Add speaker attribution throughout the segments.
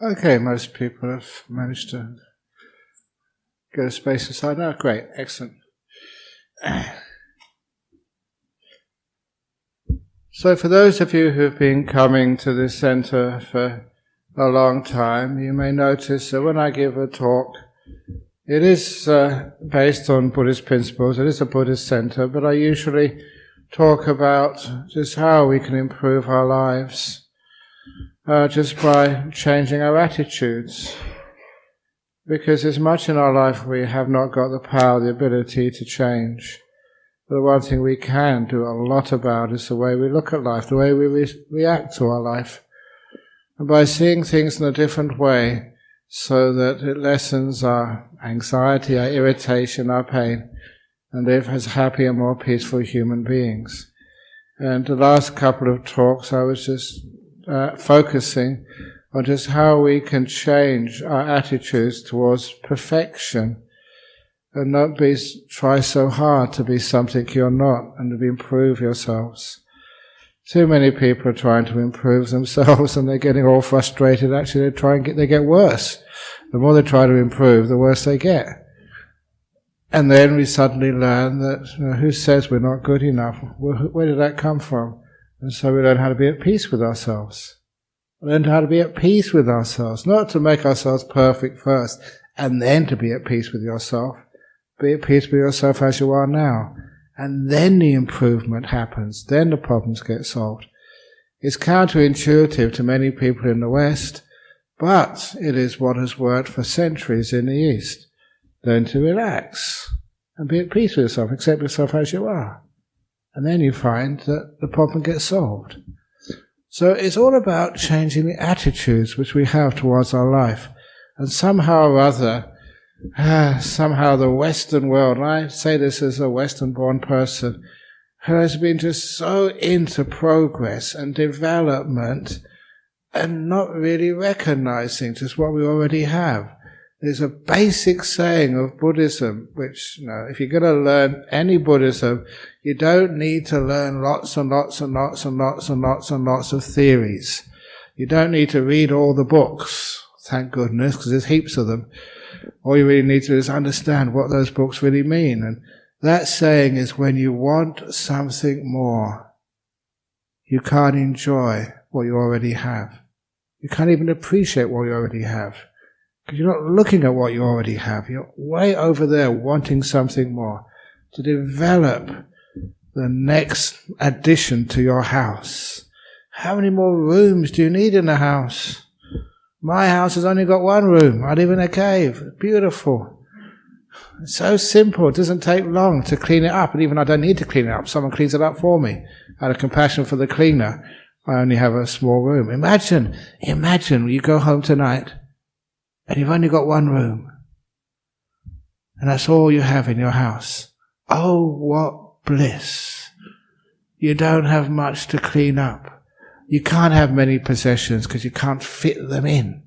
Speaker 1: Okay, most people have managed to get a space aside. Oh, great, excellent. So for those of you who've been coming to this centre for a long time, you may notice that when I give a talk, it is based on Buddhist principles. It is a Buddhist centre, but I usually talk about just how we can improve our lives just by changing our attitudes. Because there's much in our life we have not got the power, the ability to change. But the one thing we can do a lot about is the way we look at life, the way we react to our life. And by seeing things in a different way, so that it lessens our anxiety, our irritation, our pain, and live as happy and more peaceful human beings. And the last couple of talks I was just focusing on just how we can change our attitudes towards perfection and not try so hard to be something you're not and to improve yourselves. Too many people are trying to improve themselves and they're getting all frustrated. Actually, they get worse. The more they try to improve, the worse they get. And then we suddenly learn that, who says we're not good enough? Where did that come from? And so we learn how to be at peace with ourselves. Learn how to be at peace with ourselves, not to make ourselves perfect first, and then to be at peace with yourself. Be at peace with yourself as you are now. And then the improvement happens. Then the problems get solved. It's counterintuitive to many people in the West, but it is what has worked for centuries in the East. Learn to relax and be at peace with yourself, accept yourself as you are. And then you find that the problem gets solved. So it's all about changing the attitudes which we have towards our life. And somehow or other, somehow the Western world, and I say this as a Western-born person, who has been just so into progress and development and not really recognizing just what we already have. There's a basic saying of Buddhism, which, if you're going to learn any Buddhism, you don't need to learn lots and lots and lots and lots and lots and lots of theories. You don't need to read all the books, thank goodness, because there's heaps of them. All you really need to do is understand what those books really mean. And that saying is, when you want something more, you can't enjoy what you already have. You can't even appreciate what you already have. Because you're not looking at what you already have. You're way over there wanting something more. To develop the next addition to your house. How many more rooms do you need in a house? My house has only got one room. I live in a cave. Beautiful. It's so simple. It doesn't take long to clean it up. And even I don't need to clean it up. Someone cleans it up for me. Out of compassion for the cleaner, I only have a small room. Imagine you go home tonight and you've only got one room. And that's all you have in your house. Oh, what bliss. You don't have much to clean up. You can't have many possessions because you can't fit them in.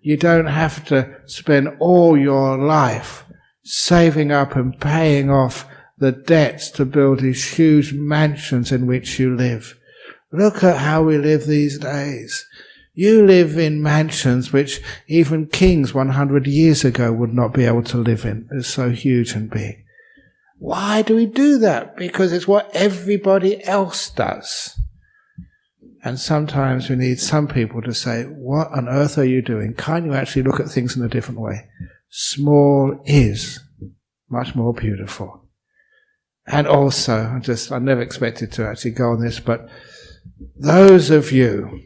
Speaker 1: You don't have to spend all your life saving up and paying off the debts to build these huge mansions in which you live. Look at how we live these days. You live in mansions which even kings 100 years ago would not be able to live in. They're so huge and big. Why do we do that? Because it's what everybody else does. And sometimes we need some people to say, what on earth are you doing? Can't you actually look at things in a different way? Small is much more beautiful. And also, I never expected to actually go on this, but those of you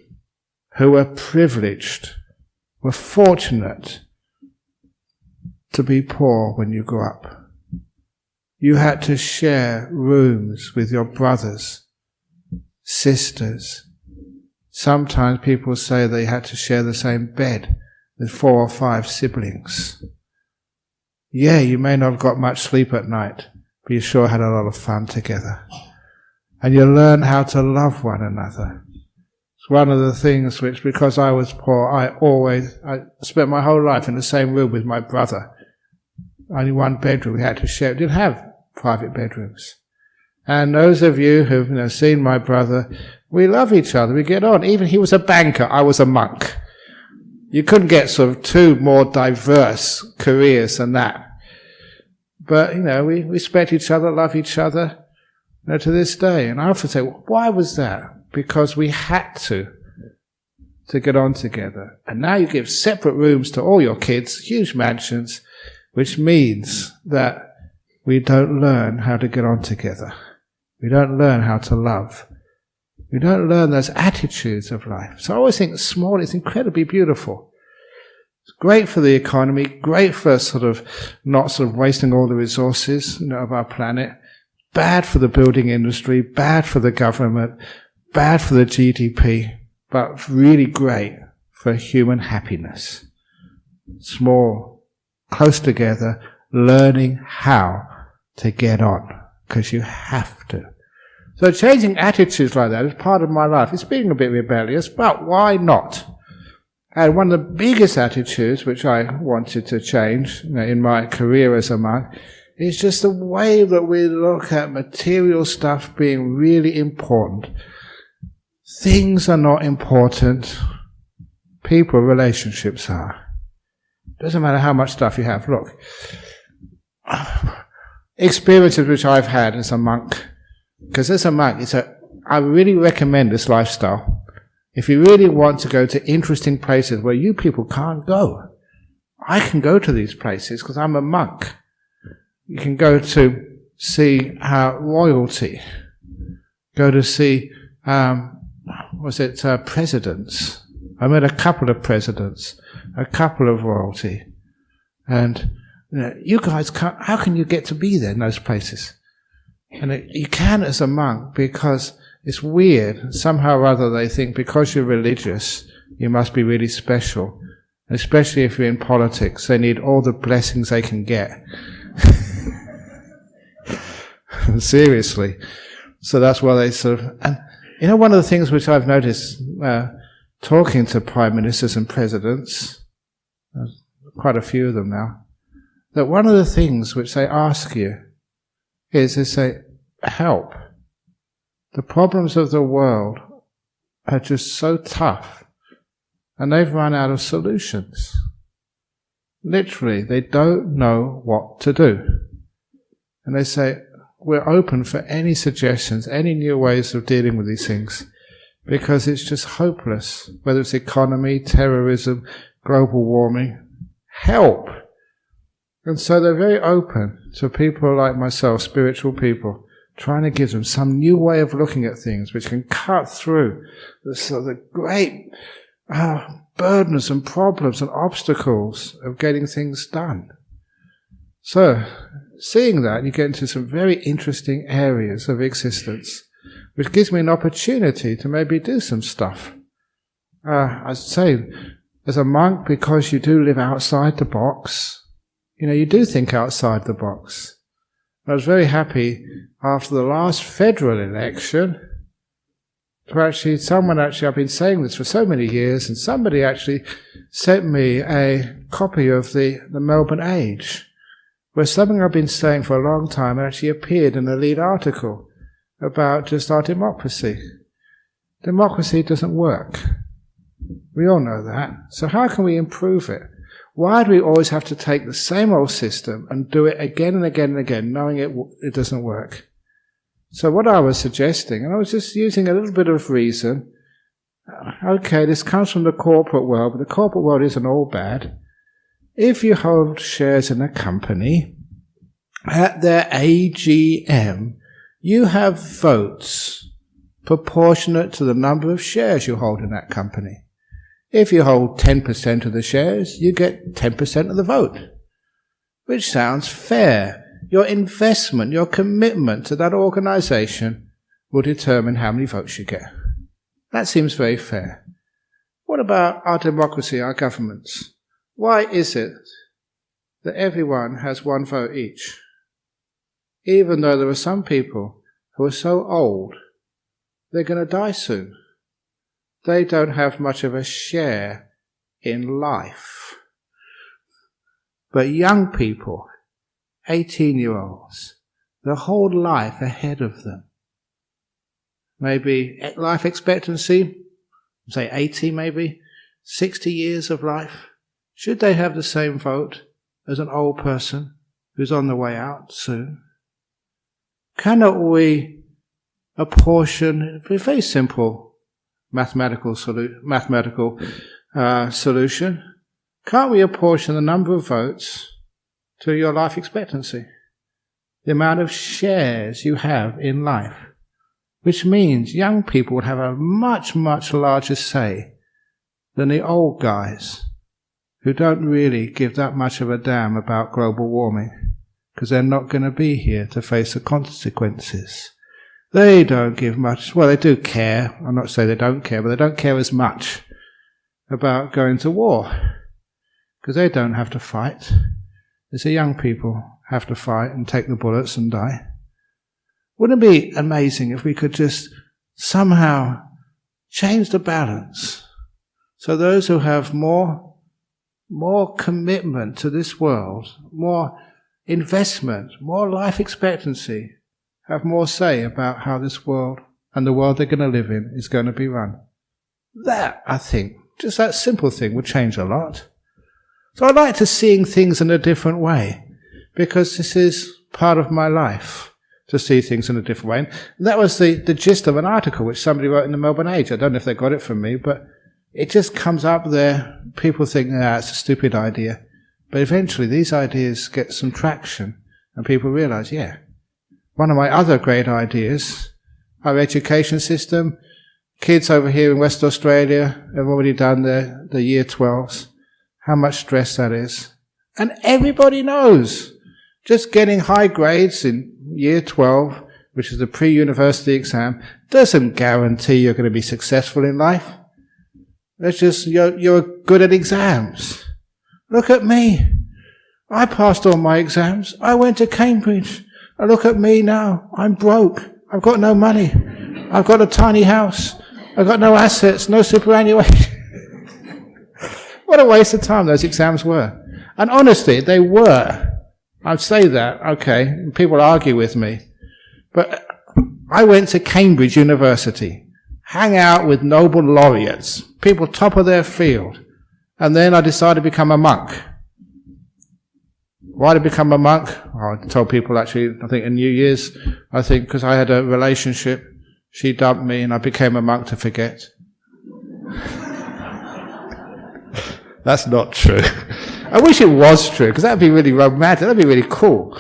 Speaker 1: who were privileged, were fortunate to be poor when you grew up. You had to share rooms with your brothers, sisters. Sometimes people say they had to share the same bed with 4 or 5 siblings. Yeah, you may not have got much sleep at night, but you sure had a lot of fun together. And you learn how to love one another. It's one of the things which, because I was poor, I spent my whole life in the same room with my brother. Only one bedroom we had to share. We didn't have private bedrooms. And those of you who've seen my brother, we love each other, we get on. Even he was a banker, I was a monk. You couldn't get sort of two more diverse careers than that. But, we respect each other, love each other, to this day. And I often say, well, why was that? Because we had to get on together. And now you give separate rooms to all your kids, huge mansions, which means that we don't learn how to get on together. We don't learn how to love. We don't learn those attitudes of life. So I always think small is incredibly beautiful. It's great for the economy, great for not wasting all the resources, of our planet. Bad for the building industry, bad for the government, bad for the GDP, but really great for human happiness. Small, close together, learning how to get on, because you have to. So changing attitudes like that is part of my life. It's being a bit rebellious, but why not? And one of the biggest attitudes which I wanted to change in my career as a monk is just the way that we look at material stuff being really important. Things are not important. People, relationships are. Doesn't matter how much stuff you have. Look, experiences which I've had as a monk, because as a monk, I really recommend this lifestyle. If you really want to go to interesting places where you people can't go, I can go to these places because I'm a monk. You can go to see royalty, go to see, presidents. I met a couple of presidents, a couple of royalty. And you guys can't, how can you get to be there in those places? And you can as a monk because it's weird. Somehow or other they think because you're religious, you must be really special. Especially if you're in politics, they need all the blessings they can get. Seriously. So that's why they and one of the things which I've noticed, talking to prime ministers and presidents, quite a few of them now, that one of the things which they ask you is they say, help. The problems of the world are just so tough, and they've run out of solutions. Literally, they don't know what to do. And they say, we're open for any suggestions, any new ways of dealing with these things, because it's just hopeless, whether it's economy, terrorism, global warming. Help! And so they're very open to people like myself, spiritual people, trying to give them some new way of looking at things which can cut through the great burdens and problems and obstacles of getting things done. So, seeing that, you get into some very interesting areas of existence, which gives me an opportunity to maybe do some stuff. I say, as a monk, because you do live outside the box, you do think outside the box. I was very happy after the last federal election to I've been saying this for so many years, and somebody actually sent me a copy of the Melbourne Age, where something I've been saying for a long time actually appeared in a lead article about just our democracy. Democracy doesn't work. We all know that. So how can we improve it? Why do we always have to take the same old system and do it again and again and again, knowing it doesn't work? So what I was suggesting, and I was just using a little bit of reason, okay, this comes from the corporate world, but the corporate world isn't all bad. If you hold shares in a company, at their AGM, you have votes proportionate to the number of shares you hold in that company. If you hold 10% of the shares, you get 10% of the vote, which sounds fair. Your investment, your commitment to that organization will determine how many votes you get. That seems very fair. What about our democracy, our governments? Why is it that everyone has one vote each? Even though there are some people who are so old, they're going to die soon. They don't have much of a share in life. But young people, 18-year-olds, their whole life ahead of them. Maybe life expectancy, say 80 maybe, 60 years of life, should they have the same vote as an old person who's on the way out soon? Cannot we apportion a very simple mathematical solution? Can't we apportion the number of votes to your life expectancy? The amount of shares you have in life. Which means young people would have a much, much larger say than the old guys who don't really give that much of a damn about global warming because they're not going to be here to face the consequences. They don't give much, well, they do care. I'm not saying they don't care, but they don't care as much about going to war because they don't have to fight. It's the young people have to fight and take the bullets and die. Wouldn't it be amazing if we could just somehow change the balance so those who have more commitment to this world, more investment, more life expectancy, have more say about how this world and the world they're going to live in is going to be run? That, I think, just that simple thing would change a lot. So I like to seeing things in a different way because this is part of my life. To see things in a different way. And that was the gist of an article which somebody wrote in the Melbourne Age. I don't know if they got it from me, but it just comes up there. People think, it's a stupid idea. But eventually these ideas get some traction and people realize, one of my other great ideas, our education system, kids over here in West Australia have already done the year 12s, how much stress that is. And everybody knows just getting high grades in year 12, which is the pre-university exam, doesn't guarantee you're going to be successful in life. It's just you're good at exams. Look at me. I passed all my exams. I went to Cambridge. And look at me now. I'm broke. I've got no money. I've got a tiny house. I've got no assets, no superannuation. What a waste of time those exams were. And honestly, they were. I'd say that, okay, people argue with me. But I went to Cambridge University, hang out with Nobel laureates, people top of their field, and then I decided to become a monk. Why did I become a monk? I told people actually, I think in New Year's, because I had a relationship, she dumped me and I became a monk to forget. That's not true. I wish it was true, because that would be really romantic, that would be really cool.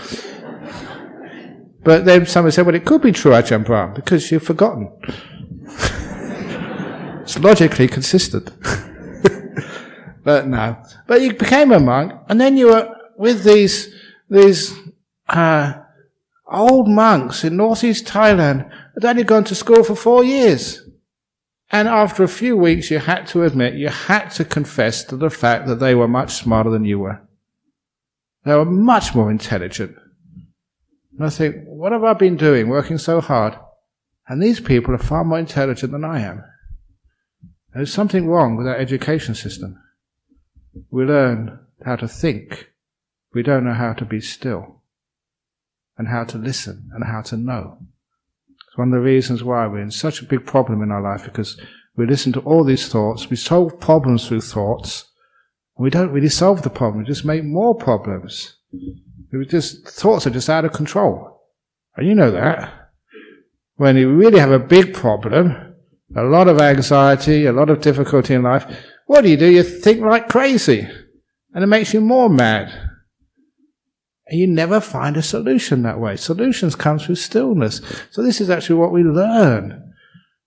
Speaker 1: But then someone said, well, it could be true, Ajahn Brahm, because you've forgotten. It's logically consistent. But no. But you became a monk, and then you were with these old monks in northeast Thailand had only gone to school for 4 years. And after a few weeks, you had to admit, you had to confess to the fact that they were much smarter than you were. They were much more intelligent. And I think, what have I been doing, working so hard? And these people are far more intelligent than I am. There's something wrong with our education system. We learn how to think. We don't know how to be still. And how to listen and how to know. It's one of the reasons why we're in such a big problem in our life, because we listen to all these thoughts, we solve problems through thoughts, and we don't really solve the problem, we just make more problems. Thoughts are just out of control. And you know that. When you really have a big problem, a lot of anxiety, a lot of difficulty in life, what do? You think like crazy. And it makes you more mad. And you never find a solution that way. Solutions come through stillness. So this is actually what we learn.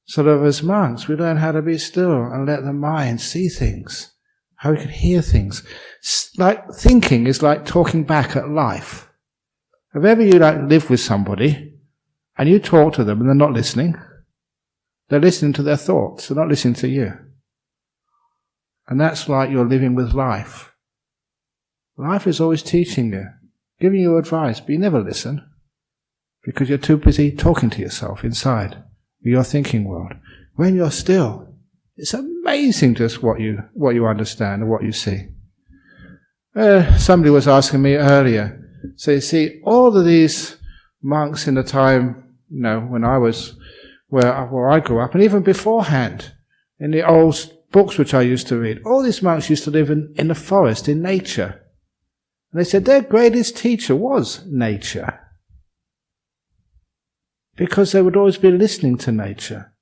Speaker 1: Sort of as monks, we learn how to be still and let the mind see things. How we can hear things. Like thinking is like talking back at life. If ever you live with somebody and you talk to them and they're not listening, they're listening to their thoughts, they're not listening to you. And that's like you're living with life. Life is always teaching you, giving you advice, but you never listen because you're too busy talking to yourself inside your thinking world. When you're still, it's amazing just what you understand and what you see. Somebody was asking me earlier, so you see, all of these monks in the time, when I was where I grew up, and even beforehand, in the old books which I used to read, all these monks used to live in the forest, in nature. And they said their greatest teacher was nature. Because they would always be listening to nature.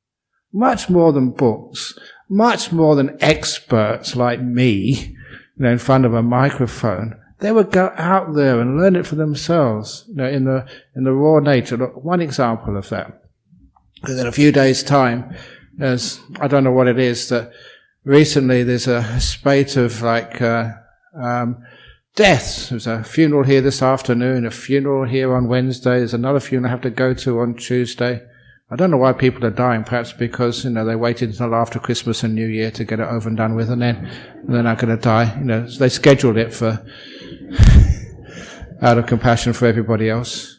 Speaker 1: Much more than books, much more than experts like me, in front of a microphone. They would go out there and learn it for themselves, in the raw nature. Look, one example of that. In a few days' time, I don't know what it is, that recently there's a spate of deaths. There's a funeral here this afternoon, a funeral here on Wednesday, there's another funeral I have to go to on Tuesday. I don't know why people are dying, perhaps because, they waited until after Christmas and New Year to get it over and done with, and then they're not going to die. They scheduled it for, out of compassion for everybody else.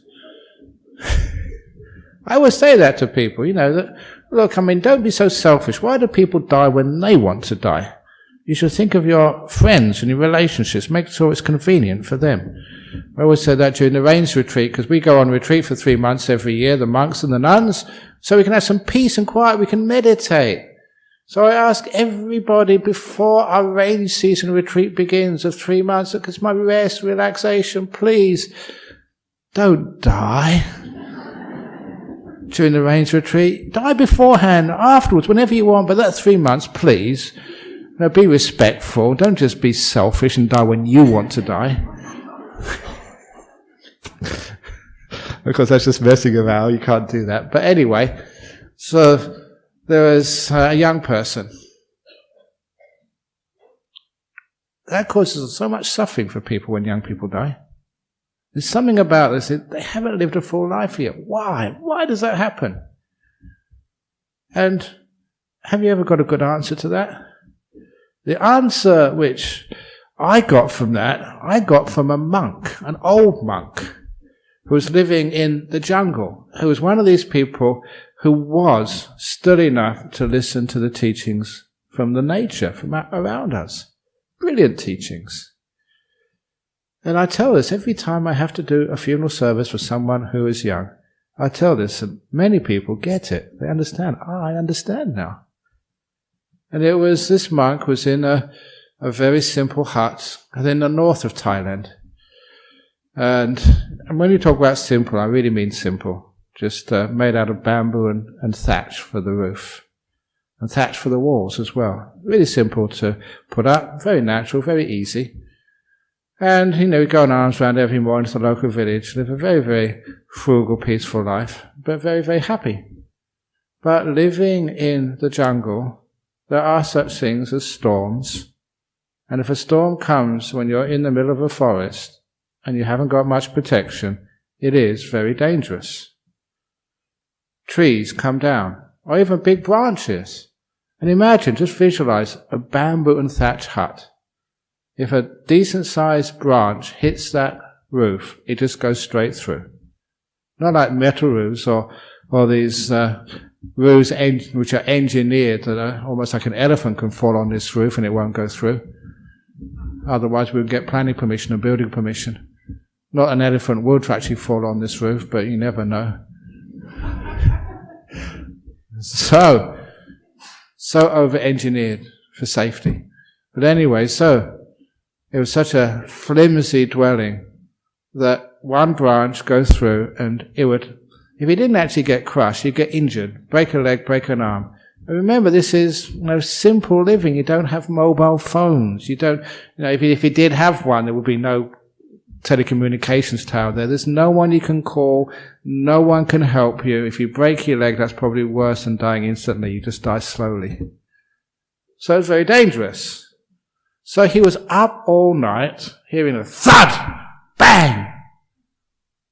Speaker 1: I always say that to people, that, look, don't be so selfish. Why do people die when they want to die? You should think of your friends and your relationships. Make sure it's convenient for them. I always say that during the rains retreat, because we go on retreat for 3 months every year, the monks and the nuns, so we can have some peace and quiet, we can meditate. So I ask everybody before our rain season retreat begins of 3 months, because my rest, relaxation, please, don't die during the rains retreat. Die beforehand, afterwards, whenever you want, but that 3 months, please. Be respectful. Don't just be selfish and die when you want to die. Because that's just messing around. You can't do that. But anyway, so there was a young person. That causes so much suffering for people when young people die. There's something about this. They haven't lived a full life yet. Why? Why does that happen? And have you ever got a good answer to that? The answer which I got from that, I got from a monk, an old monk, who was living in the jungle, who was one of these people who was still enough to listen to the teachings from the nature, from around us. Brilliant teachings. And I tell this every time I have to do a funeral service for someone who is young. I tell this, and many people get it. They understand. I understand now. And it was, this monk was in a very simple hut in the north of Thailand. And when you talk about simple, I really mean simple. Just made out of bamboo and thatch for the roof. And thatch for the walls as well. Really simple to put up, very natural, very easy. And, we go on arms round every morning to the local village, live a very, very frugal, peaceful life, but very, very happy. But living in the jungle, there are such things as storms. And if a storm comes when you're in the middle of a forest and you haven't got much protection, it is very dangerous. Trees come down, or even big branches. And imagine, just visualize a bamboo and thatch hut. If a decent-sized branch hits that roof, it just goes straight through. Not like metal roofs or these roofs which are engineered that are almost like an elephant can fall on this roof and it won't go through. Otherwise we would get planning permission and building permission. Not an elephant would actually fall on this roof, but you never know. So over-engineered for safety. But anyway, so it was such a flimsy dwelling that one branch goes through and it would, if he didn't actually get crushed, he'd get injured, break a leg, break an arm. And remember, this is simple living. You don't have mobile phones. You don't, if you did have one, there would be no telecommunications tower there. There's no one you can call. No one can help you. If you break your leg, that's probably worse than dying instantly. You just die slowly. So it's very dangerous. So he was up all night, hearing a thud, bang,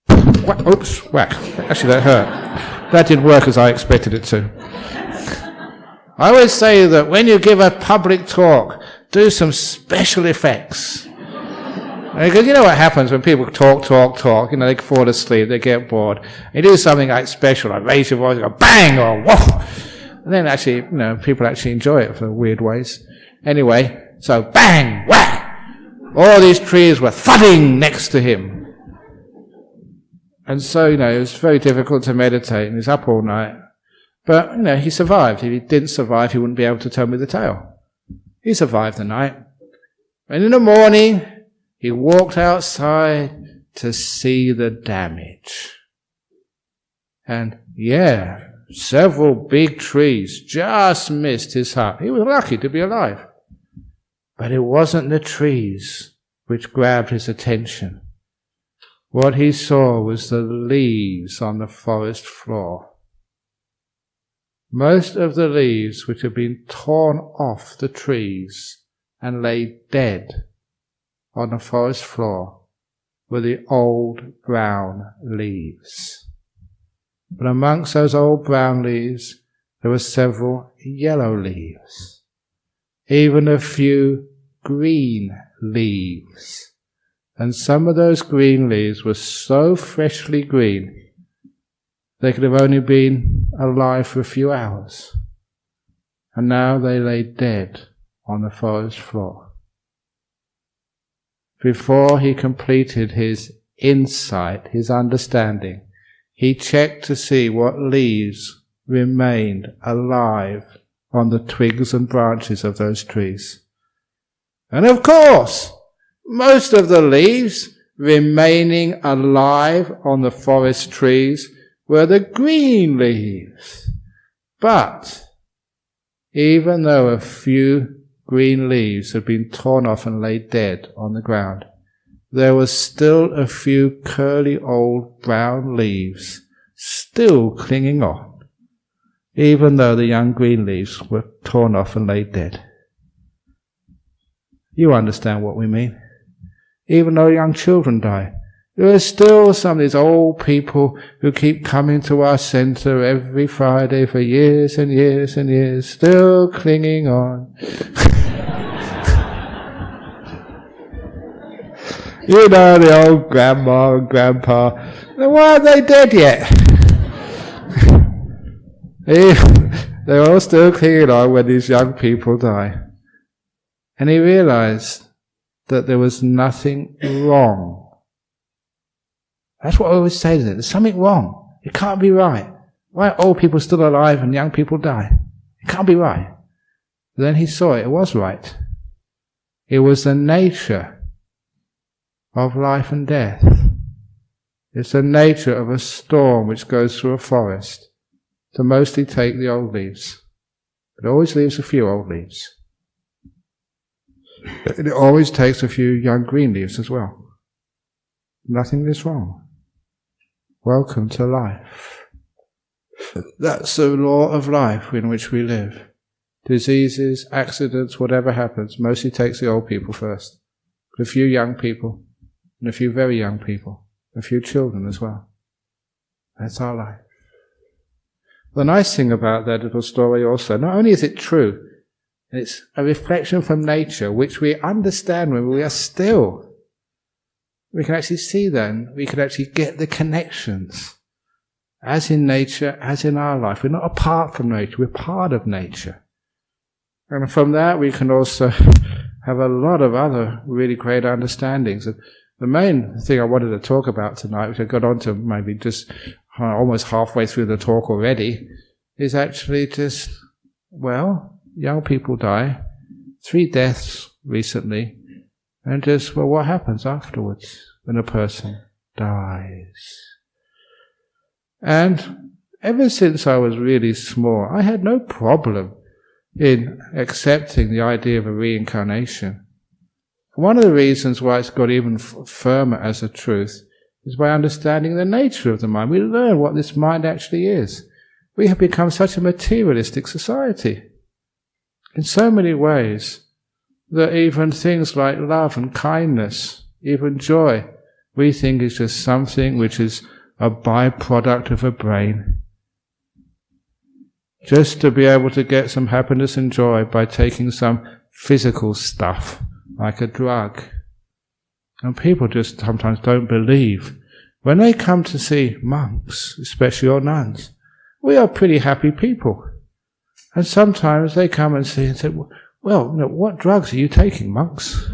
Speaker 1: whack, oops, whack. Actually, that hurt. That didn't work as I expected it to. I always say that when you give a public talk, do some special effects. Because you know what happens when people talk, they fall asleep, they get bored. You do something like special, like raise your voice, go bang, or whoa. And then actually, people actually enjoy it for weird ways. Anyway, so bang, whack. All these trees were thudding next to him. And so, it was very difficult to meditate, and he was up all night. But, he survived. If he didn't survive, he wouldn't be able to tell me the tale. He survived the night. And in the morning, he walked outside to see the damage. And yeah, several big trees just missed his hut. He was lucky to be alive. But it wasn't the trees which grabbed his attention. What he saw was the leaves on the forest floor. Most of the leaves which had been torn off the trees and lay dead on the forest floor were the old brown leaves. But amongst those old brown leaves there were several yellow leaves, even a few green leaves. And some of those green leaves were so freshly green they could have only been alive for a few hours. And now they lay dead on the forest floor. Before he completed his insight, his understanding, he checked to see what leaves remained alive on the twigs and branches of those trees. And of course, most of the leaves remaining alive on the forest trees were the green leaves. But even though a few green leaves had been torn off and lay dead on the ground, there was still a few curly old brown leaves still clinging on, even though the young green leaves were torn off and laid dead. You understand what we mean? Even though young children die, there are still some of these old people who keep coming to our centre every Friday for years and years and years, still clinging on. You know, the old grandma and grandpa. Why aren't they dead yet? They're all still clinging on when these young people die. And he realized that there was nothing wrong. That's what I always say to them. There's something wrong. It can't be right. Why are old people still alive and young people die? It can't be right. But then he saw it was right. It was the nature of life and death. It's the nature of a storm which goes through a forest to mostly take the old leaves. But it always leaves a few old leaves. It always takes a few young green leaves as well. Nothing is wrong. Welcome to life. That's the law of life in which we live. Diseases, accidents, whatever happens, mostly takes the old people first. But a few young people, and a few very young people, a few children as well. That's our life. The nice thing about that little story also, not only is it true, it's a reflection from nature which we understand when we are still. We can actually see then, we can actually get the connections. As in nature, as in our life. We're not apart from nature, we're part of nature. And from that we can also have a lot of other really great understandings. The main thing I wanted to talk about tonight, which I got on to maybe just almost halfway through the talk already, is actually just, well, young people die, 3 deaths recently, and just, well, what happens afterwards when a person dies? And ever since I was really small, I had no problem in accepting the idea of a reincarnation. One of the reasons why it's got even firmer as a truth is by understanding the nature of the mind. We learn what this mind actually is. We have become such a materialistic society in so many ways that even things like love and kindness, even joy, we think is just something which is a byproduct of a brain. Just to be able to get some happiness and joy by taking some physical stuff, like a drug. And people just sometimes don't believe. When they come to see monks, especially or nuns, we are pretty happy people. And sometimes they come and see and say, well, what drugs are you taking, monks?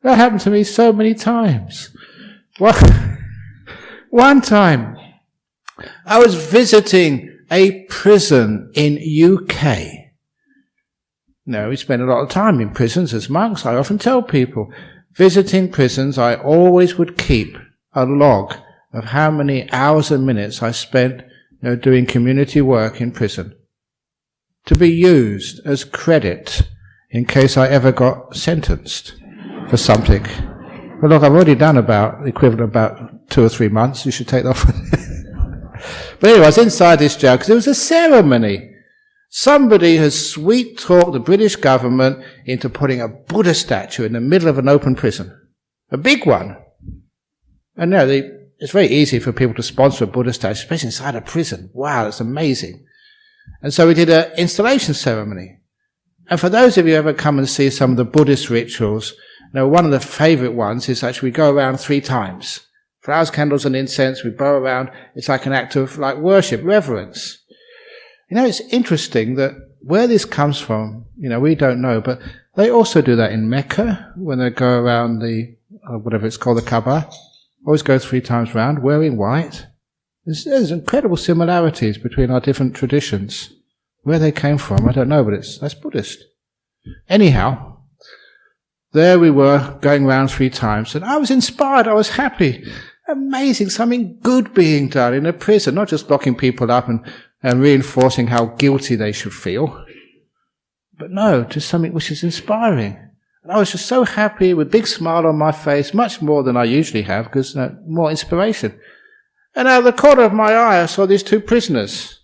Speaker 1: That happened to me so many times. One time, I was visiting a prison in UK. we spend a lot of time in prisons as monks. I often tell people, visiting prisons, I always would keep a log of how many hours and minutes I spent doing community work in prison, to be used as credit in case I ever got sentenced for something. Well, look, I've already done about the equivalent of about 2 or 3 months. You should take that off. But anyway, I was inside this jail because it was a ceremony. Somebody has sweet-talked the British government into putting a Buddha statue in the middle of an open prison. A big one. And it's very easy for people to sponsor a Buddha statue, especially inside a prison. Wow, that's amazing. And so we did an installation ceremony. And for those of you who ever come and see some of the Buddhist rituals, one of the favourite ones is actually we go around 3 times. Flowers, candles and incense, we bow around. It's like an act of worship, reverence. It's interesting that where this comes from, we don't know, but they also do that in Mecca when they go around whatever it's called, the Kaaba. Always go 3 times round, wearing white. There's incredible similarities between our different traditions. Where they came from, I don't know, but that's Buddhist. Anyhow, there we were going round 3 times, and I was inspired, I was happy. Amazing, something good being done in a prison, not just locking people up and reinforcing how guilty they should feel. But no, just something which is inspiring. And I was just so happy with a big smile on my face, much more than I usually have, because more inspiration. And out of the corner of my eye, I saw these 2 prisoners.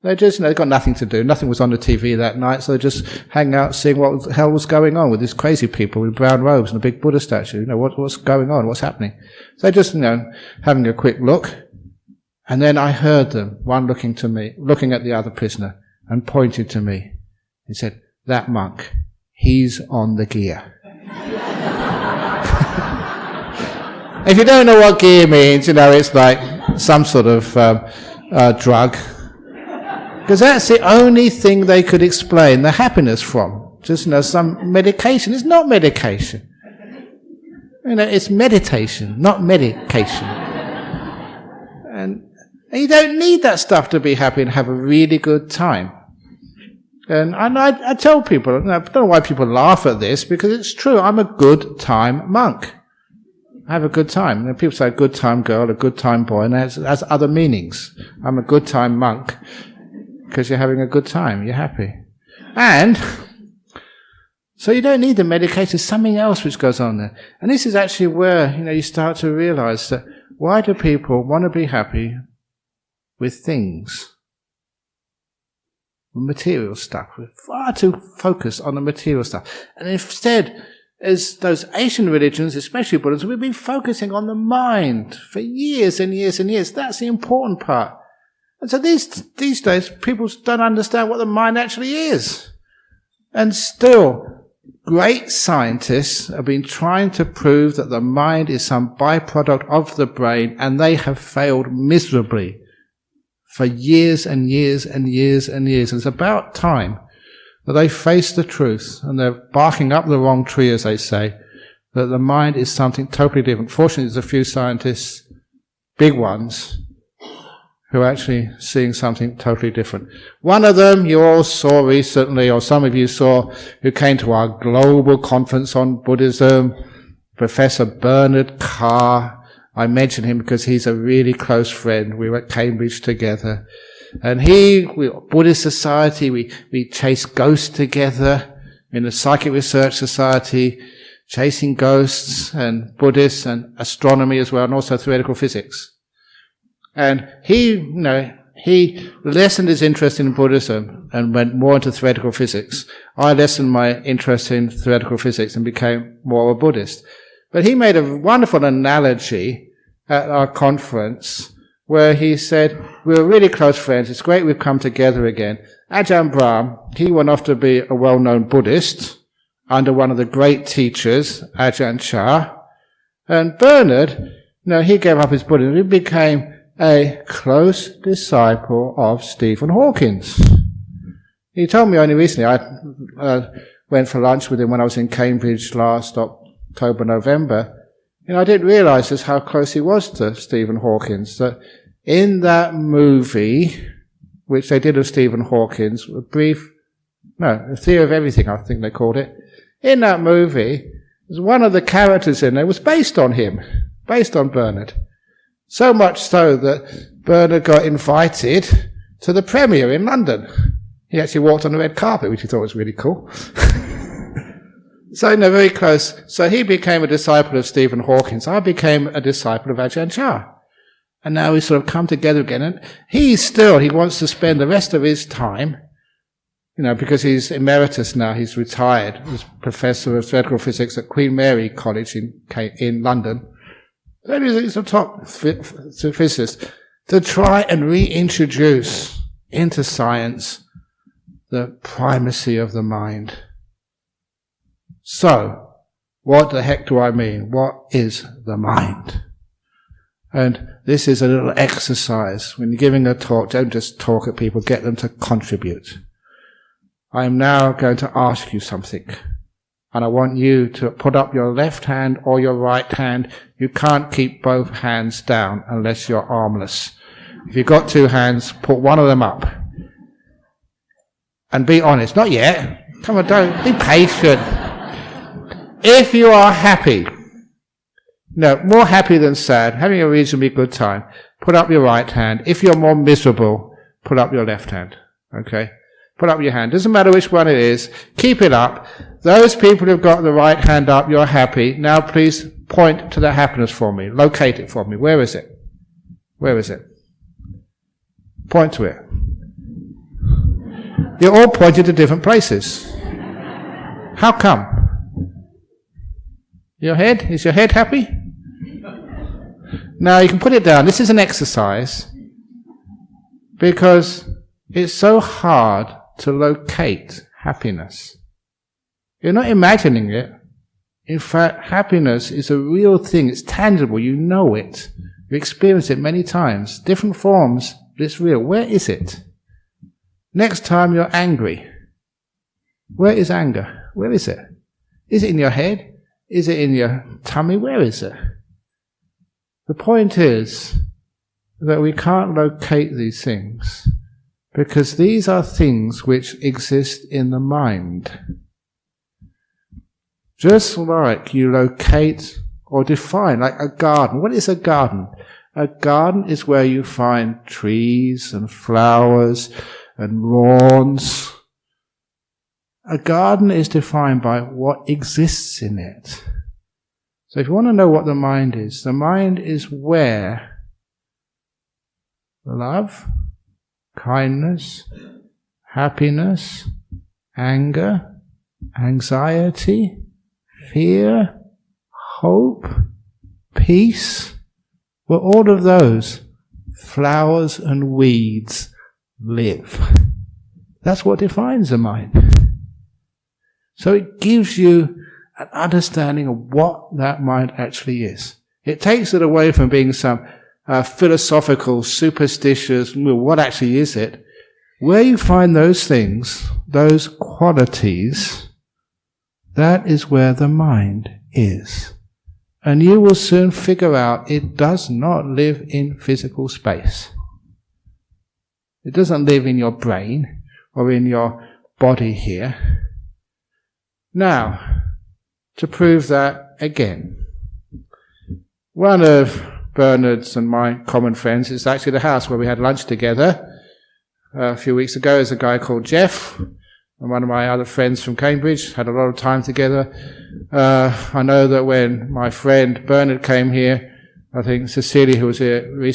Speaker 1: They just, they got nothing to do. Nothing was on the TV that night, so they just hang out seeing what the hell was going on with these crazy people with brown robes and a big Buddha statue. What's going on? What's happening? So they just, having a quick look. And then I heard them, one looking to me, looking at the other prisoner, and pointed to me. He said, "That monk, he's on the gear." If you don't know what gear means, it's like some sort of drug. Because that's the only thing they could explain the happiness from. Just, some medication. It's not medication. It's meditation, not medication. And you don't need that stuff to be happy and have a really good time. And I tell people, I don't know why people laugh at this, because it's true. I'm a good time monk. I have a good time. People say a good time girl, a good time boy, and it has other meanings. I'm a good time monk. Because you're having a good time, you're happy. And so you don't need the medication, there's something else which goes on there. And this is actually where, you start to realize that why do people want to be happy with things? With material stuff. We're far too focused on the material stuff. And instead, as those Asian religions, especially Buddhism, we've been focusing on the mind for years and years and years. That's the important part. And so these days, people don't understand what the mind actually is. And still, great scientists have been trying to prove that the mind is some byproduct of the brain, and they have failed miserably for years and years and years and years. And it's about time that they face the truth, and they're barking up the wrong tree, as they say, that the mind is something totally different. Fortunately, there's a few scientists, big ones, who are actually seeing something totally different. One of them you all saw recently, or some of you saw, who came to our global conference on Buddhism, Professor Bernard Carr. I mention him because he's a really close friend. We were at Cambridge together. And we Buddhist Society, we chase ghosts together in the Psychic Research Society, chasing ghosts and Buddhists and astronomy as well, and also theoretical physics. And he lessened his interest in Buddhism and went more into theoretical physics. I lessened my interest in theoretical physics and became more a Buddhist. But he made a wonderful analogy at our conference where he said, we were really close friends, it's great we've come together again. Ajahn Brahm, he went off to be a well-known Buddhist under one of the great teachers, Ajahn Chah. And Bernard, he gave up his Buddhism. He became a close disciple of Stephen Hawking's. He told me only recently, I went for lunch with him when I was in Cambridge last October, November, and I didn't realise just how close he was to Stephen Hawking's, that in that movie, which they did of Stephen Hawking's, a brief No, The Theory of Everything, I think they called it. In that movie, one of the characters in there was based on him, based on Bernard. So much so that Bernard got invited to the premiere in London. He actually walked on the red carpet, which he thought was really cool. So they're very close. So he became a disciple of Stephen Hawking. I became a disciple of Ajahn Brahm. And now we sort of come together again. And he wants to spend the rest of his time, because he's emeritus now, he's retired. He's professor of theoretical physics at Queen Mary College in London. And he's a top physicist, to try and reintroduce into science the primacy of the mind. So, what the heck do I mean? What is the mind? And this is a little exercise. When you're giving a talk, don't just talk at people, get them to contribute. I am now going to ask you something. And I want you to put up your left hand or your right hand. You can't keep both hands down unless you're armless. If you've got two hands, put one of them up. And be honest. Not yet. Come on, don't. Be patient. If you are happy, more happy than sad, having a reasonably good time, put up your right hand. If you're more miserable, put up your left hand. Okay? Put up your hand. Doesn't matter which one it is. Keep it up. Those people who've got the right hand up, you're happy. Now please point to the happiness for me. Locate it for me. Where is it? Where is it? Point to it. You're all pointed to different places. How come? Your head? Is your head happy? Now you can put it down. This is an exercise because it's so hard to locate happiness. You're not imagining it. In fact, happiness is a real thing. It's tangible. You know it. You experience it many times. Different forms, but it's real. Where is it? Next time you're angry. Where is anger? Where is it? Is it in your head? Is it in your tummy? Where is it? The point is that we can't locate these things because these are things which exist in the mind. Just like you locate or define, like a garden. What is a garden? A garden is where you find trees and flowers and lawns. A garden is defined by what exists in it. So if you want to know what the mind is where love, kindness, happiness, anger, anxiety, fear, hope, peace, where all of those flowers and weeds live. That's what defines the mind. So it gives you an understanding of what that mind actually is. It takes it away from being some philosophical, superstitious, what actually is it? Where you find those things, those qualities, that is where the mind is. And you will soon figure out it does not live in physical space. It doesn't live in your brain or in your body here. Now, to prove that again, one of Bernard's and my common friends is actually the house where we had lunch together a few weeks ago. There's a guy called Jeff, and one of my other friends from Cambridge, had a lot of time together. I know that when my friend Bernard came here, I think Cecilia, who was here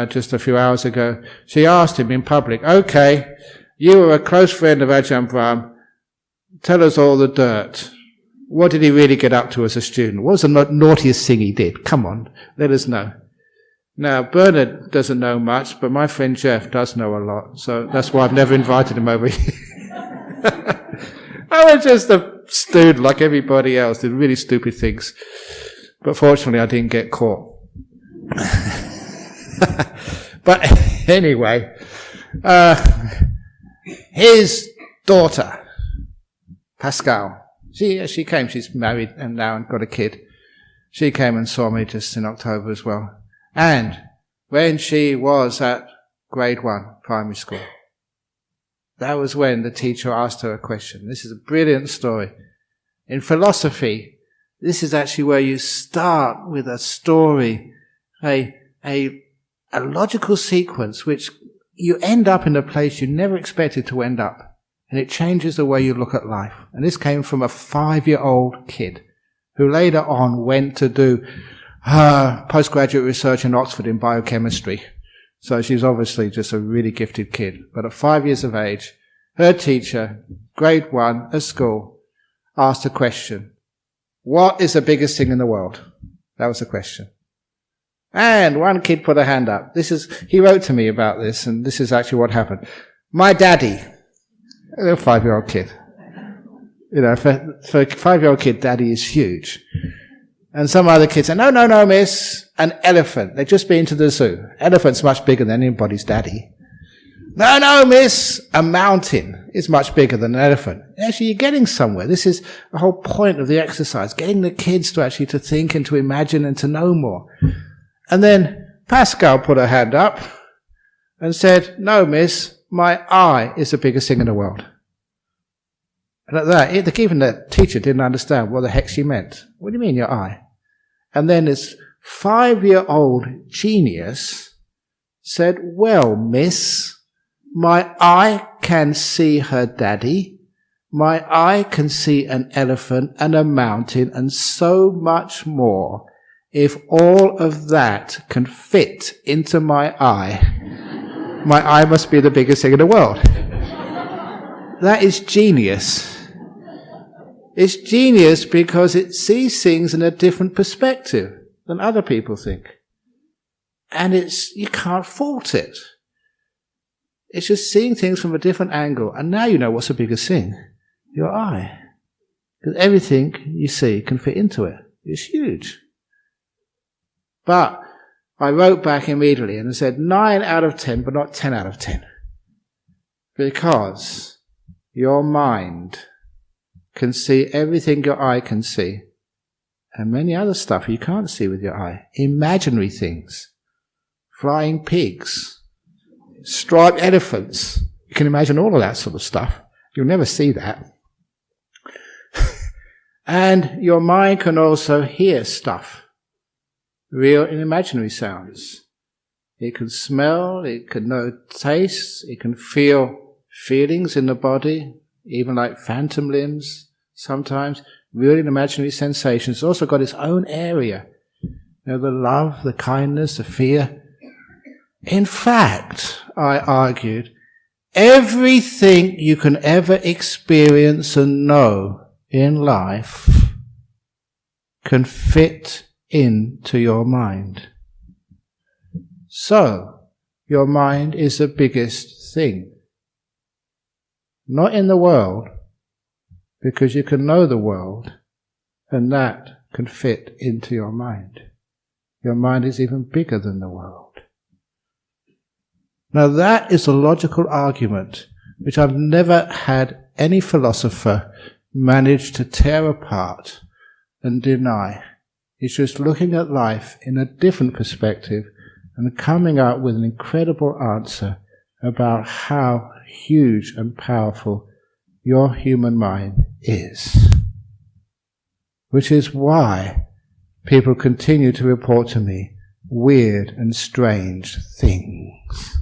Speaker 1: just a few hours ago, she asked him in public, okay, you were a close friend of Ajahn Brahm, tell us all the dirt. What did he really get up to as a student? What was the naughtiest thing he did? Come on, let us know. Now, Bernard doesn't know much, but my friend Jeff does know a lot, so that's why I've never invited him over here. I was just a student like everybody else, did really stupid things. But fortunately, I didn't get caught. But anyway, his daughter, Pascal, she came, she's married and now got a kid. She came and saw me just in October as well. And when she was at grade 1 primary school, that was when the teacher asked her a question. This is a brilliant story. In philosophy, this is actually where you start with a story, a logical sequence which you end up in a place you never expected to end up. And it changes the way you look at life. And this came from a 5-year-old kid who later on went to do postgraduate research in Oxford in biochemistry. So she's obviously just a really gifted kid. But at 5 years of age, her teacher, grade 1 at school, asked a question. What is the biggest thing in the world? That was the question. And one kid put a hand up. He wrote to me about this, and this is actually what happened. My daddy, a 5-year-old kid. You know, for a 5-year-old kid, daddy is huge. And some other kids say, no, miss, an elephant. They've just been to the zoo. Elephant's much bigger than anybody's daddy. No, miss, a mountain is much bigger than an elephant. Actually, you're getting somewhere. This is the whole point of the exercise, getting the kids to actually to think and to imagine and to know more. And then Pascal put her hand up and said, no, miss, my eye is the biggest thing in the world. And at that, even the teacher didn't understand what the heck she meant. What do you mean, your eye? And then this 5-year-old genius said, well, miss, my eye can see her daddy. My eye can see an elephant and a mountain and so much more. If all of that can fit into my eye must be the biggest thing in the world. That is genius. It's genius because it sees things in a different perspective than other people think. And you can't fault it. It's just seeing things from a different angle. And now you know what's the biggest thing. Your eye. Because everything you see can fit into it. It's huge. But I wrote back immediately and said 9 out of 10, but not 10 out of 10. Because your mind can see everything your eye can see. And many other stuff you can't see with your eye. Imaginary things. Flying pigs. Striped elephants. You can imagine all of that sort of stuff. You'll never see that. And your mind can also hear stuff. Real and imaginary sounds. It can smell, it can know tastes, it can feel feelings in the body, even like phantom limbs sometimes. Real and imaginary sensations. It's also got its own area. You know, the love, the kindness, the fear. In fact, I argued, everything you can ever experience and know in life can fit into your mind. So, your mind is the biggest thing. Not in the world, because you can know the world, and that can fit into your mind. Your mind is even bigger than the world. Now that is a logical argument which I've never had any philosopher manage to tear apart and deny. It's just looking at life in a different perspective and coming up with an incredible answer about how huge and powerful your human mind is. Which is why people continue to report to me weird and strange things.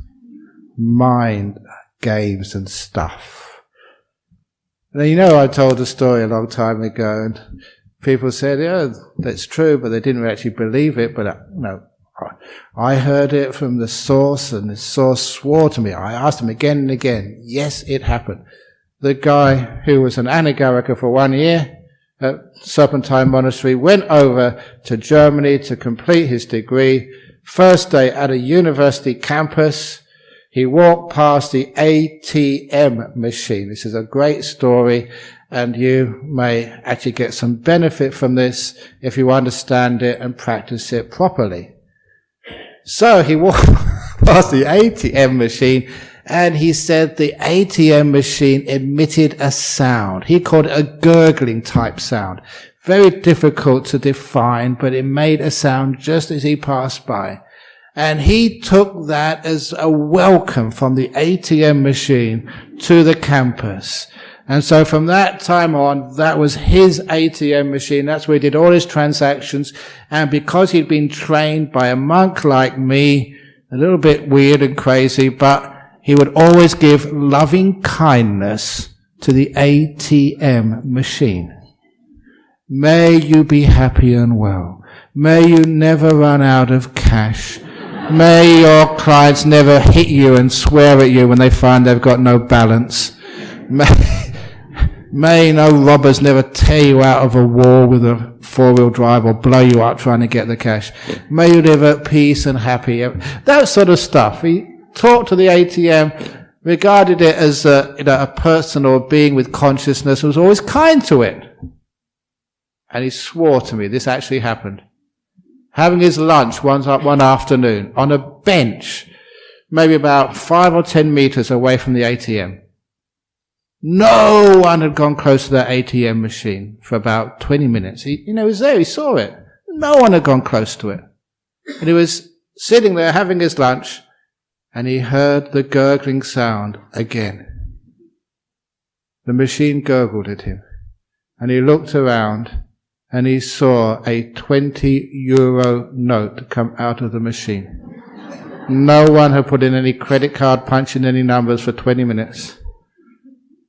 Speaker 1: Mind games and stuff. Now, you know, I told a story a long time ago and people said, yeah, that's true, but they didn't actually believe it. But no, I heard it from the source, and the source swore to me. I asked him again and again. Yes, it happened. The guy who was an anagarika for 1 year at Serpentine Monastery went over to Germany to complete his degree. First day at a university campus, he walked past the ATM machine. This is a great story, and you may actually get some benefit from this if you understand it and practice it properly. So he walked past the ATM machine, and he said the ATM machine emitted a sound. He called it a gurgling type sound. Very difficult to define, but it made a sound just as he passed by. And he took that as a welcome from the ATM machine to the campus. And so from that time on, that was his ATM machine. That's where he did all his transactions. And because he'd been trained by a monk like me, a little bit weird and crazy, but he would always give loving kindness to the ATM machine. May you be happy and well. May you never run out of cash. May your clients never hit you and swear at you when they find they've got no balance. May no robbers never tear you out of a wall with a four-wheel drive or blow you up trying to get the cash. May you live at peace and happy. That sort of stuff. He talked to the ATM, regarded it as a person or a being with consciousness, was always kind to it. And he swore to me, this actually happened. Having his lunch one afternoon on a bench, maybe about 5 or 10 meters away from the ATM. No one had gone close to that ATM machine for about 20 minutes. He was there, he saw it. No one had gone close to it. And he was sitting there having his lunch, and he heard the gurgling sound again. The machine gurgled at him. And he looked around, and he saw a 20 € note come out of the machine. No one had put in any credit card, punching any numbers for 20 minutes.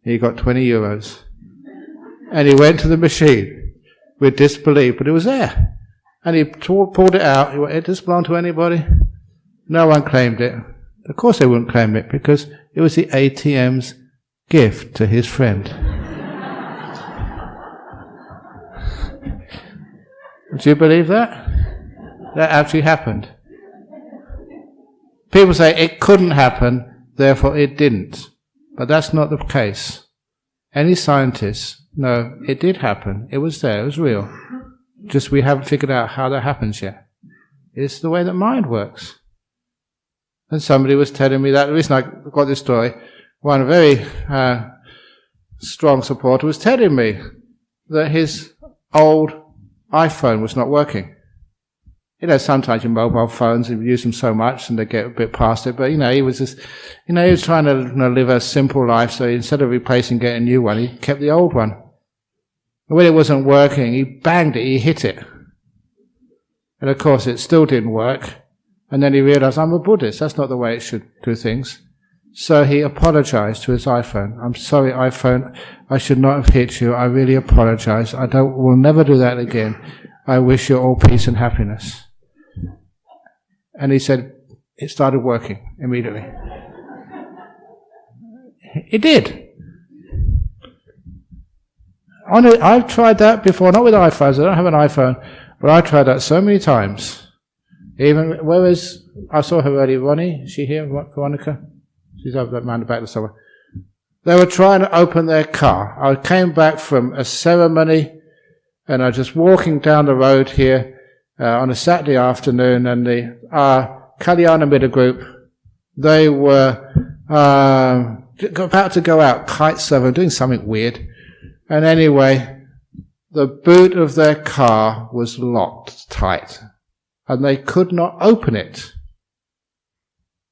Speaker 1: He got 20 €. And he went to the machine with disbelief, but it was there. And he pulled it out. He went, "Does this belong to anybody?" No one claimed it. Of course they wouldn't claim it, because it was the ATM's gift to his friend. Do you believe that? That actually happened. People say it couldn't happen, therefore it didn't. But that's not the case. Any scientists know it did happen. It was there. It was real. Just we haven't figured out how that happens yet. It's the way that mind works. And somebody was telling me that. The reason I got this story, one very strong supporter was telling me that his old iPhone was not working. Sometimes your mobile phones, you use them so much and they get a bit past it, but he was just, he was trying to live a simple life, so instead of replacing, getting a new one, he kept the old one. And when it wasn't working, he banged it, he hit it. And of course it still didn't work. And then he realized, I'm a Buddhist, that's not the way it should do things. So he apologized to his iPhone. "I'm sorry, iPhone, I should not have hit you. I really apologize. Will never do that again. I wish you all peace and happiness." And he said, it started working immediately. It did. I've tried that before, not with iPhones, I don't have an iPhone, but I tried that so many times. Even, I saw her earlier, Ronnie, is she here, Veronica? She's over that man the back somewhere. They were trying to open their car. I came back from a ceremony, and I was just walking down the road here on a Saturday afternoon, and the Kalyana Middle group, they were about to go out, kite surfing, doing something weird. And anyway, the boot of their car was locked tight, and they could not open it.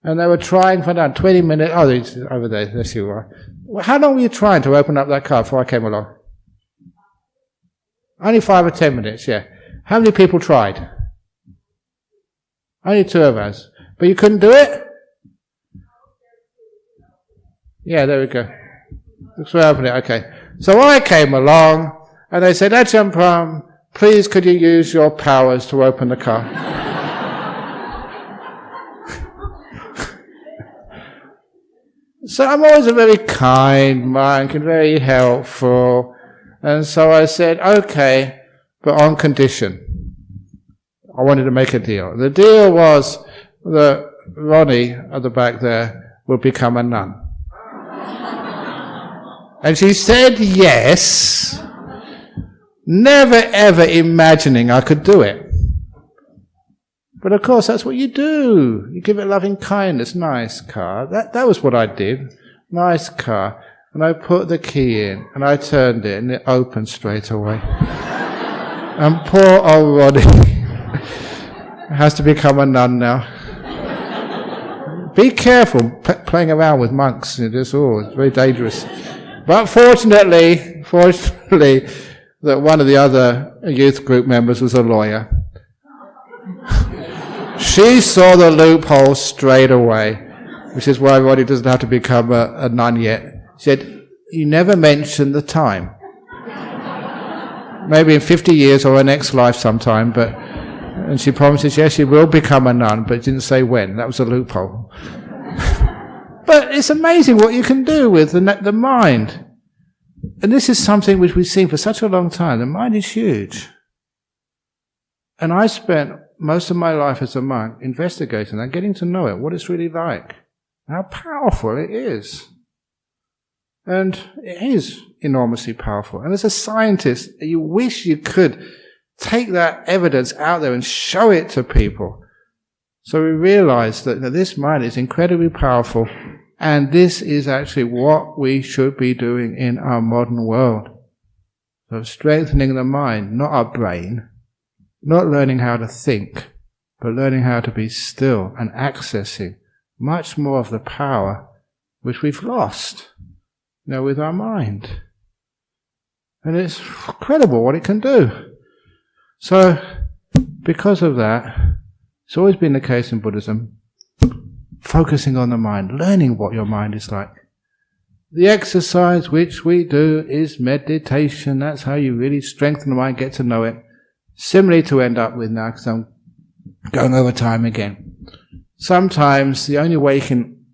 Speaker 1: And they were trying for about 20 minutes. Oh, over there you are. How long were you trying to open up that car before I came along? Only 5 or 10 minutes, yeah. How many people tried? Only 2 of us. But you couldn't do it? Yeah, there we go. Let's open it, okay. So I came along, and they said, "Ajahn Brahm, please could you use your powers to open the car?" So I'm always a very kind monk and very helpful. And so I said, okay, but on condition. I wanted to make a deal. The deal was that Ronnie at the back there would become a nun. And she said yes, never ever imagining I could do it. But of course, that's what you do. You give it loving kindness. Nice car. That was what I did. Nice car. And I put the key in, and I turned it, and it opened straight away. And poor old Roddy has to become a nun now. Be careful playing around with monks. It's very dangerous. But fortunately, that one of the other youth group members was a lawyer. She saw the loophole straight away, which is why everybody doesn't have to become a nun yet. She said, "You never mentioned the time. Maybe in 50 years or her next life sometime, but..." And she promises, yes, she will become a nun, but didn't say when. That was a loophole. But it's amazing what you can do with the mind. And this is something which we've seen for such a long time. The mind is huge. And I spent most of my life as a monk investigating and getting to know it, what it's really like, how powerful it is. And it is enormously powerful. And as a scientist, you wish you could take that evidence out there and show it to people. So we realize that this mind is incredibly powerful, and this is actually what we should be doing in our modern world. So strengthening the mind, not our brain, not learning how to think, but learning how to be still and accessing much more of the power which we've lost, with our mind. And it's incredible what it can do. So, because of that, it's always been the case in Buddhism, focusing on the mind, learning what your mind is like. The exercise which we do is meditation. That's how you really strengthen the mind, get to know it. Similarly to end up with now, because I'm going over time again. Sometimes the only way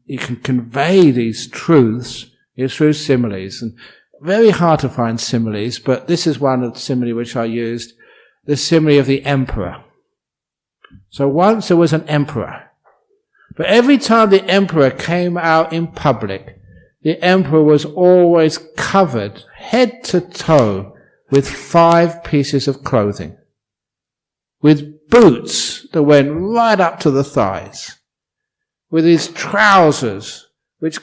Speaker 1: you can convey these truths is through similes. And very hard to find similes, but this is one of the simile which I used. The simile of the emperor. So once there was an emperor, but every time the emperor came out in public, the emperor was always covered head to toe with 5 pieces of clothing, with boots that went right up to the thighs, with his trousers which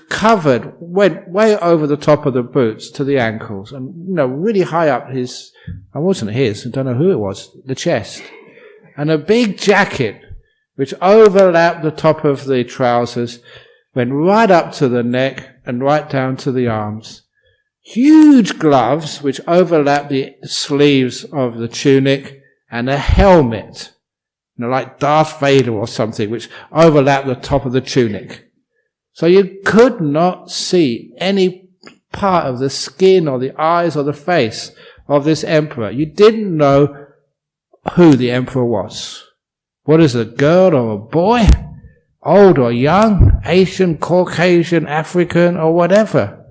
Speaker 1: went way over the top of the boots to the ankles, and really high up I don't know who it was, the chest, and a big jacket which overlapped the top of the trousers, went right up to the neck and right down to the arms. Huge gloves which overlapped the sleeves of the tunic, and a helmet, like Darth Vader or something, which overlapped the top of the tunic. So you could not see any part of the skin or the eyes or the face of this emperor. You didn't know who the emperor was. What is a girl or a boy? Old or young? Asian, Caucasian, African, or whatever.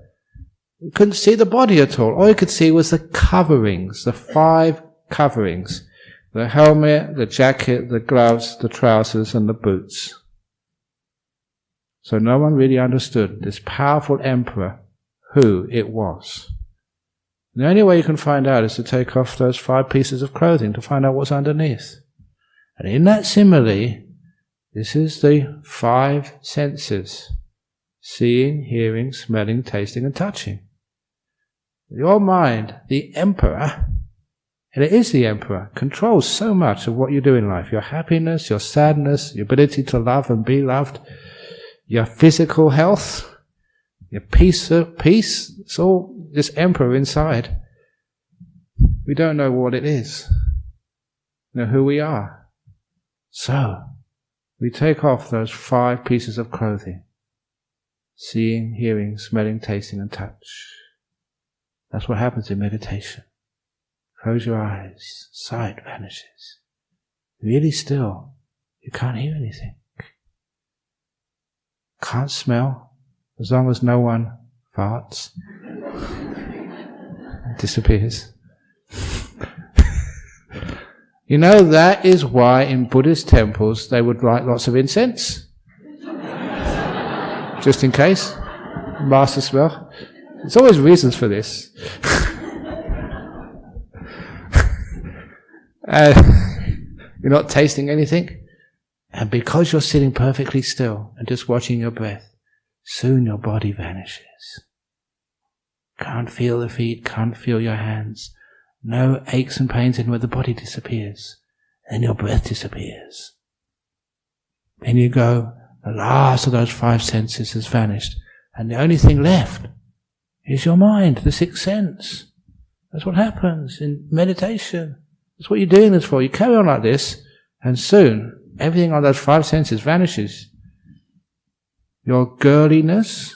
Speaker 1: You couldn't see the body at all. All you could see was the coverings, the 5 coverings. The helmet, the jacket, the gloves, the trousers, and the boots. So no one really understood this powerful emperor, who it was. The only way you can find out is to take off those 5 pieces of clothing to find out what's underneath. And in that simile, this is the 5 senses: seeing, hearing, smelling, tasting, and touching. Your mind, the emperor, and it is the emperor, controls so much of what you do in life. Your happiness, your sadness, your ability to love and be loved, your physical health, your peace, it's all this emperor inside. We don't know what it is, who we are. So, we take off those 5 pieces of clothing: seeing, hearing, smelling, tasting, and touch. That's what happens in meditation. Close your eyes, sight vanishes. Really still, you can't hear anything. Can't smell, as long as no one farts. It disappears. That is why in Buddhist temples they would light lots of incense. Just in case. Master smell. There's always reasons for this. You're not tasting anything. And because you're sitting perfectly still and just watching your breath, soon your body vanishes. Can't feel the feet, can't feel your hands. No aches and pains anywhere, the body disappears. Then your breath disappears. Then you go the last of those 5 senses has vanished, and the only thing left is your mind, the 6th sense. That's what happens in meditation. That's what you're doing this for. You carry on like this, and soon everything on those 5 senses vanishes. Your girliness,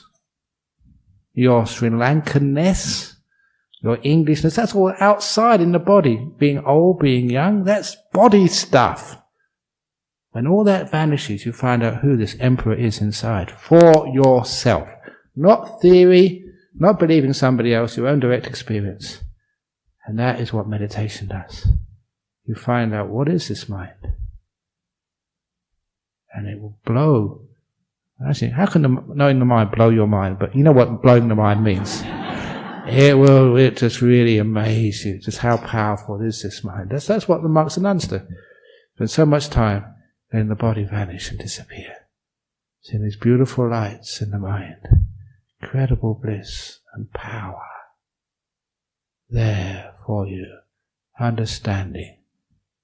Speaker 1: your Sri Lankanness, your Englishness, that's all outside in the body. Being old, being young, that's body stuff. When all that vanishes, you find out who this emperor is inside, for yourself. Not theory, not believing somebody else, your own direct experience. And that is what meditation does. You find out, what is this mind? And it will blow. Actually, how can knowing the mind blow your mind? But you know what blowing the mind means. It just really amaze you, just how powerful is this mind. That's what the monks and nuns do. Spend so much time, then the body vanish and disappear. Seeing these beautiful lights in the mind. Incredible bliss and power. There for you. Understanding.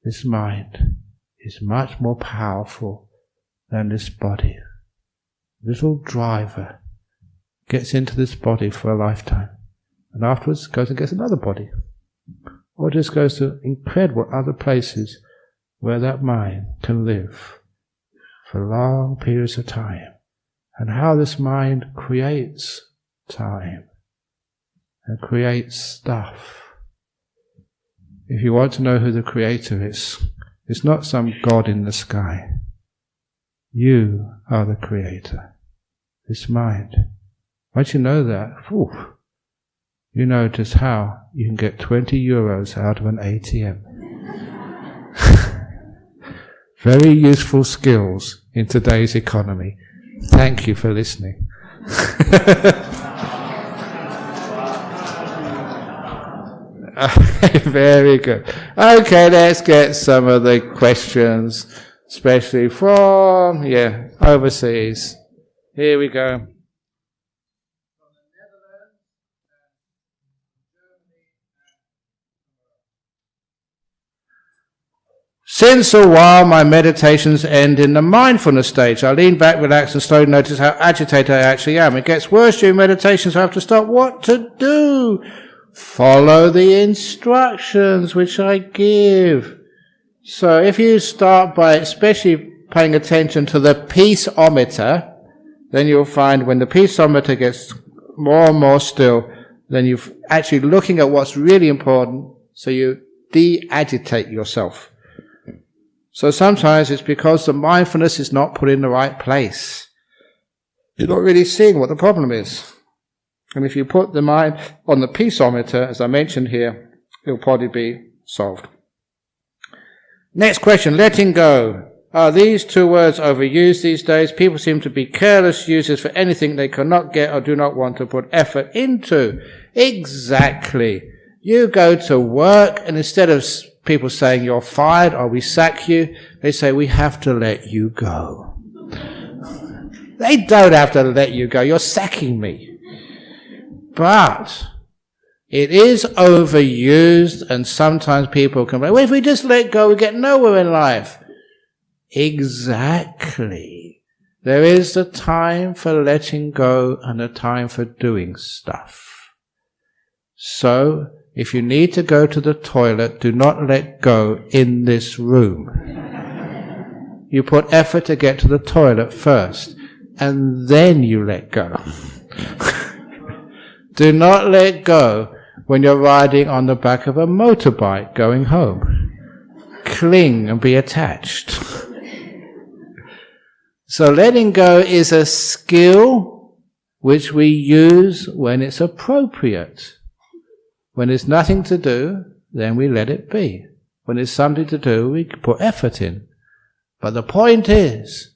Speaker 1: This mind is much more powerful than this body. Little driver gets into this body for a lifetime, and afterwards goes and gets another body, or just goes to incredible other places where that mind can live for long periods of time, and how this mind creates time and creates stuff. If you want to know who the creator is, it's not some God in the sky. You are the creator. This mind. Once you know that, you know just how you can get 20 euros out of an ATM. Very useful skills in today's economy. Thank you for listening. Very good. Okay, let's get some of the questions, especially from, overseas. Here we go. Since a while, my meditations end in the mindfulness stage. I lean back, relax, and slowly notice how agitated I actually am. It gets worse during meditations. I have to stop. What to do? Follow the instructions which I give. So if you start by especially paying attention to the peaceometer, then you'll find when the peaceometer gets more and more still, then you're actually looking at what's really important, so you de-agitate yourself. So sometimes it's because the mindfulness is not put in the right place. You're not really seeing what the problem is. And if you put the mind on the peaceometer, as I mentioned here, it'll probably be solved. Next question, letting go. Are these 2 words overused these days? People seem to be careless users for anything they cannot get or do not want to put effort into. Exactly. You go to work, and instead of people saying you're fired or we sack you, they say we have to let you go. They don't have to let you go. You're sacking me. But it is overused, and sometimes people complain, well, if we just let go, we get nowhere in life. Exactly. There is a time for letting go and a time for doing stuff. So, if you need to go to the toilet, do not let go in this room. You put effort to get to the toilet first, and then you let go. Do not let go when you're riding on the back of a motorbike going home. Cling and be attached. So letting go is a skill which we use when it's appropriate. When there's nothing to do, then we let it be. When there's something to do, we put effort in. But the point is,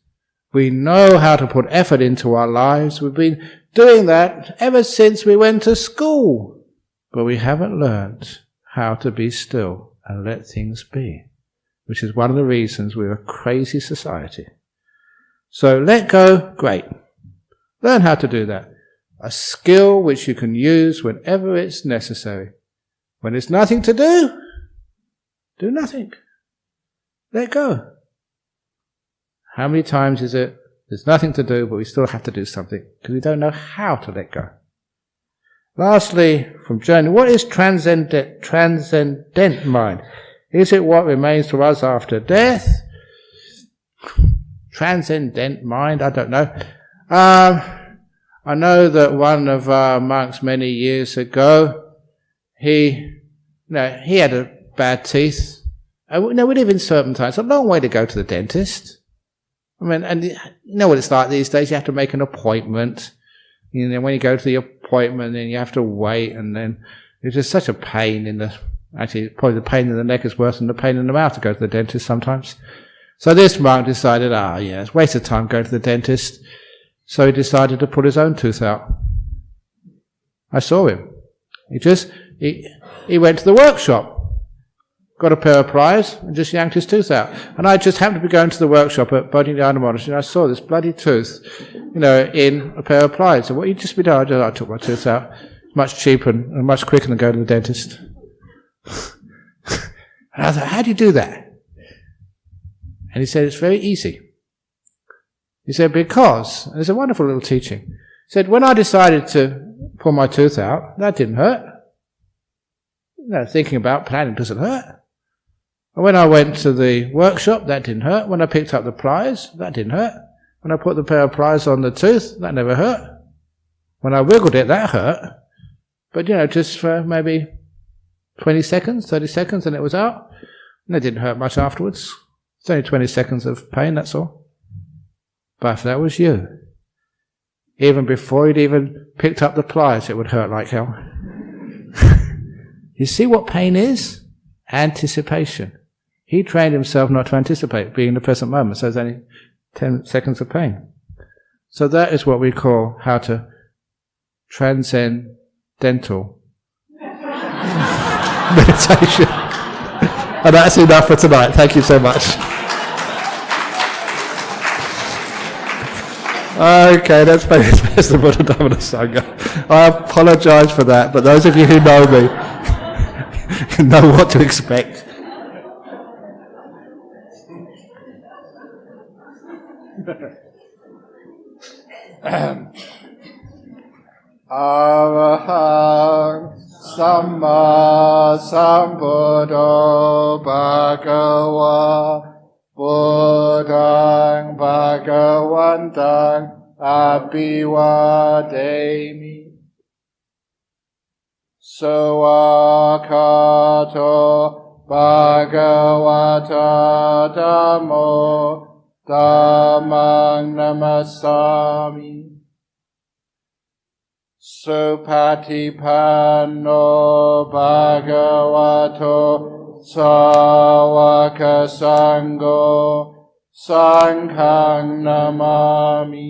Speaker 1: we know how to put effort into our lives. We've been doing that ever since we went to school. But we haven't learned how to be still and let things be, which is one of the reasons we're a crazy society. So let go, great. Learn how to do that. A skill which you can use whenever it's necessary. When there's nothing to do, do nothing. Let go. How many times is it There's nothing to do, but we still have to do something, because we don't know how to let go. Lastly, from Journey, what is transcendent mind? Is it what remains to us after death? Transcendent mind, I don't know. I know that one of our monks many years ago, he had bad teeth. We live in serpentine. It's a long way to go to the dentist. I mean, and you know what it's like these days. You have to make an appointment. You know, when you go to the appointment, then you have to wait, and then it's just such a pain in the. Actually, probably the pain in the neck is worse than the pain in the mouth to go to the dentist sometimes. So this monk decided, it's a waste of time going to the dentist. So he decided to pull his own tooth out. I saw him. He went to the workshop, got a pair of pliers, and just yanked his tooth out. And I just happened to be going to the workshop at Bodhinyana Monastery, and I saw this bloody tooth, in a pair of pliers. So what you just be done? I took my tooth out. Much cheaper and much quicker than going to the dentist. And I thought, how do you do that? And he said, it's very easy. He said, because, and it's a wonderful little teaching. He said, when I decided to pull my tooth out, that didn't hurt. Thinking about planning doesn't hurt. And when I went to the workshop, that didn't hurt. When I picked up the pliers, that didn't hurt. When I put the pair of pliers on the tooth, that never hurt. When I wiggled it, that hurt. But, just for maybe 20 seconds, 30 seconds, and it was out. And it didn't hurt much afterwards. It's only 20 seconds of pain, that's all. But if that was you, even before you'd even picked up the pliers, it would hurt like hell. You see what pain is? Anticipation. He trained himself not to anticipate, being in the present moment, so there's only 10 seconds of pain. So that is what we call how to transcendental meditation. And that's enough for tonight. Thank you so much. Okay, let's pay respects to Buddha Dhamma Sangha. I apologise for that, but those of you who know me know what to expect. Arahang Samma Sambuddho Bhagava Buddhaṃ Bhagavantaṃ Abhivademi Sawakato Bhagavata Dhammo Dhammang Namasami Supatipanno Bhagavato Sāvaka Sangho Sanghang Namami.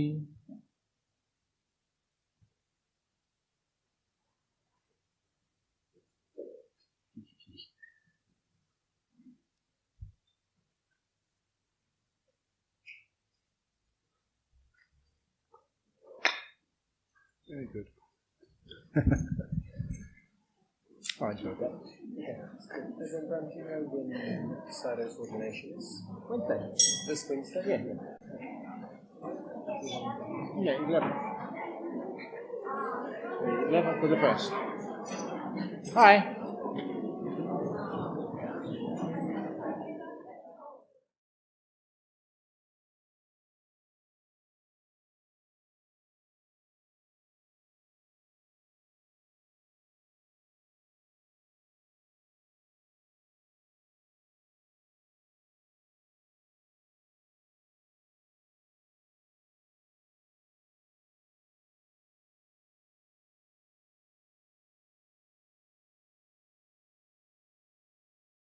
Speaker 1: Very good. I enjoyed that.
Speaker 2: Yeah, Ajahn Brahm, do you know when Sadhu's ordination is? Wednesday. This Wednesday?
Speaker 1: Yeah. Yeah, 11. 11 for the first. Hi.